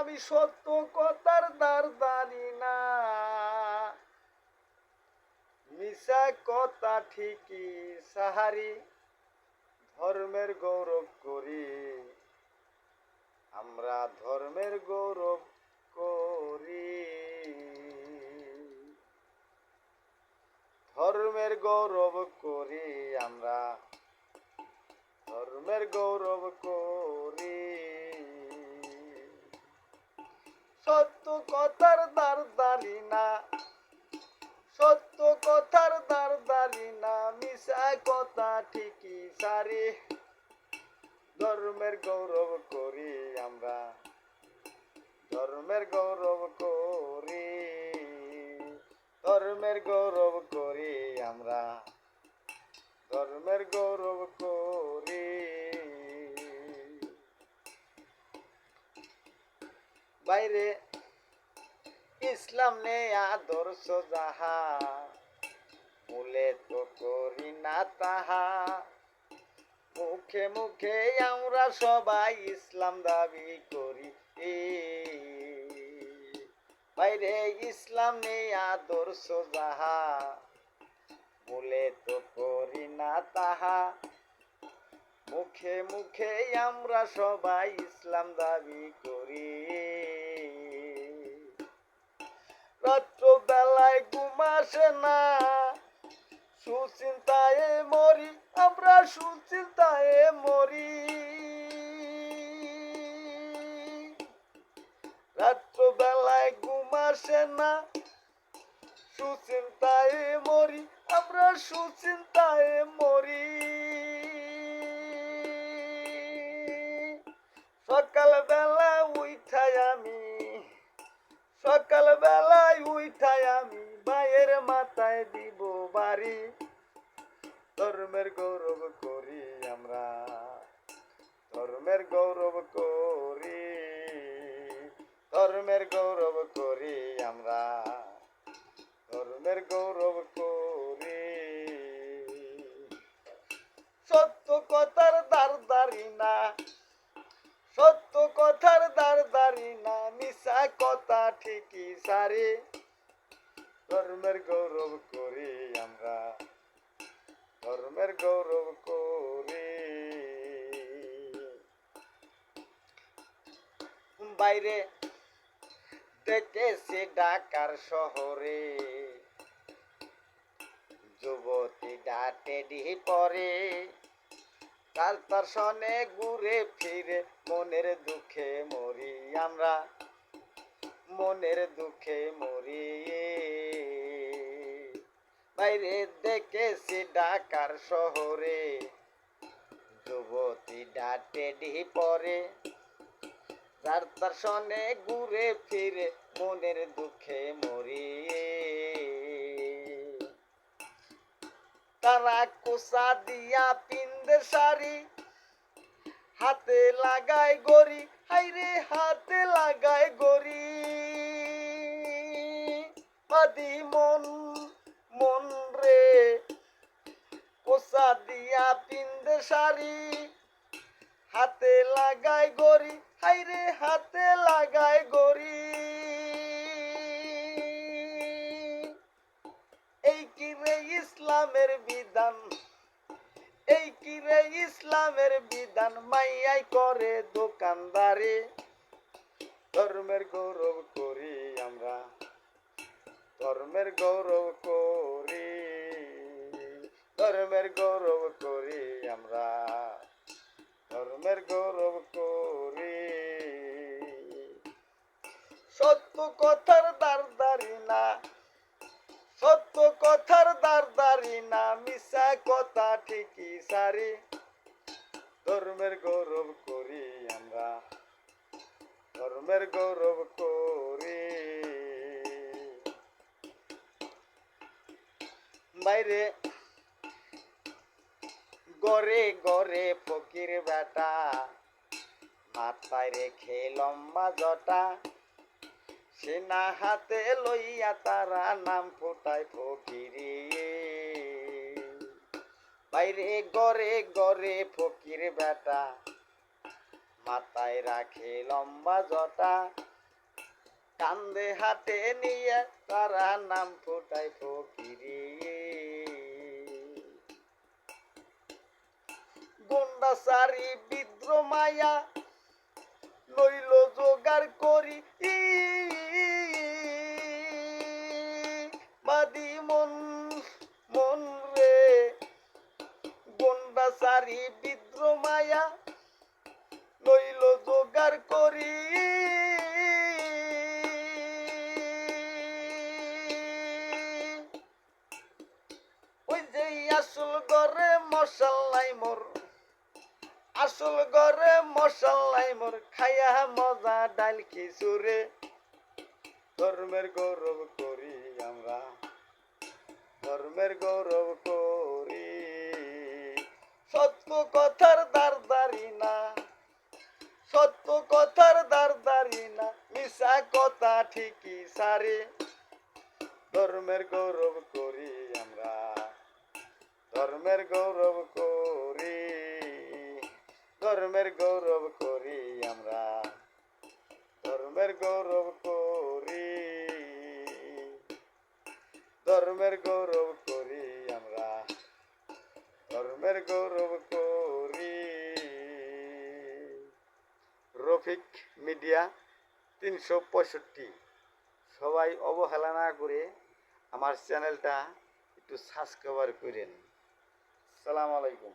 আমি সত্য কথার দ্বার দাঁড়ি না, মিশা কথা ঠিকই সাহারি, ধর্মের গৌরব করি আমরা, ধর্মের গৌরব করি, ধর্মের গৌরব করি আমরা, ধর্মের গৌরব করি। সত্য কথার দ্বার দাঁড়ি না, সত্য কথার দ্বার দাঁড়ি না, মিশা কথা ঠিকই সারি, ধর্মের গৌরব করি আমরা, ধর্মের গৌরব করি, ধর্মের গৌরব করি আমরা, ধর্মের গৌরব করি। বাইরে ইসলাম নে আদর্শ যাহা, মূলে তো করি না তাহা, মুখে মুখে আমরা সবাই ইসলাম দাবি করি, বাইরে ইসলাম নে আদর্শ যাহা, মূলে তো করি না তাহা, মুখে মুখে আমরা সবাই ইসলাম দাবি করি। রাত্র বেলায় ঘুম আসে না, সুচিন্তায় মরি আমরা, সুচিন্তায় মরি, রাত্র বেলায় ঘুম আসে না, সুচিন্তায় মরি আমরা, সুচিন্তায় মরি। সকাল বেলা উঠাই আমি, সকাল বেলায় উঠাই আমি, ভাইয়ের মাথায় দিব বাড়ি, ধর্মের গৌরব করি আমরা, ধর্মের গৌরব করি, ধর্মের গৌরব করি আমরা, ধর্মের গৌরব করি। সত্য কথার দ্বার দাঁড়ি না, সত্য কথার দ্বার দাঁড়ি না, মিশা কথা ঠিকই সারি, ধর্মের গৌরব করি আমরা, ধর্মের গৌরব করি। বাইরে দেখেছি ঢাকার শহরে, যুবতী ডাটে ডিহি পরে, তার সনে ঘুরে ফিরে, মনের দুঃখে মরি আমরা, মনের দুঃখে মরি। বাইরে দেখেছি ঢাকার শহরে, যুবতী ডাটে ডিহি পরে, তার সনে ঘুরে ফিরে, মনের দুঃখে মরি। তারা কোসা দিয়া পিন্দে শাড়ি, হাতে লাগায় গড়ি, হাইরে হাতে লাগায় গড়ি, বাদি মন মন রে, কোসা দিয়া পিন্দে শাড়ি, হাতে লাগায় গড়ি, হাইরে হাতে লাগায় গড়ি। এই কি রে ইসলামের বিধান, এই কি রে ইসলামের বিধান, মাইয়াই করে দোকানদারি, ধর্মের গৌরব করি আমরা, ধর্মের গৌরব করি, ধর্মের গৌরব করি আমরা, ধর্মের গৌরব করি। সত্য কথার দ্বার দাঁড়ি না, সত্য কথার দ্বার দাঁড়ি না, মিশা কথা ঠিকই সারি, ধর্মের গৌরব করি আমরা, ধর্মের গৌরব করি। বাইরে গড়ে গড়ে ফকির বেটা, মাথায় রেখে লম্বা জটা, সেনা হাতে লইয়া তারা নাম ফুটায় ফকিরি। বাইরে গড়ে গড়ে ফকির বেটা, মাথায় রাখে লম্বা জটা, কান্দে হাতে নিয়ে তারা নাম ফুটায় ফকিরি। গুন্ডাচারি বিদ্র মায়া লইল জোগাড় করি বাদি মন মন রে। গুন্ডাচারি বিদ্র মায়া লইল জোগাড় করি ওই যে আসল ঘরে মশাল নাই মোর, আসল ঘরে মশাল নাই মোর, খাইয়া মজা ডাল খিচুড়ে। ধর্মের গৌরব করি আমরা, ধর্মের গৌরব করি। সত্য কথার দারদারি না, সত্য কথার দারদারি না, মিশা কথা ঠিকই সারে। ধর্মের গৌরব করি আমরা, ধর্মের গৌরব করি, ধর্মের গৌরব করি আমরা, ধর্মের গৌরব করি, ধর্মের গৌরব করি আমরা, ধর্মের গৌরব করি। রফিক মিডিয়া 365। সবাই অবহেলা না করে আমার চ্যানেলটা একটু সাবস্ক্রাইব করেন। আসসালামু আলাইকুম।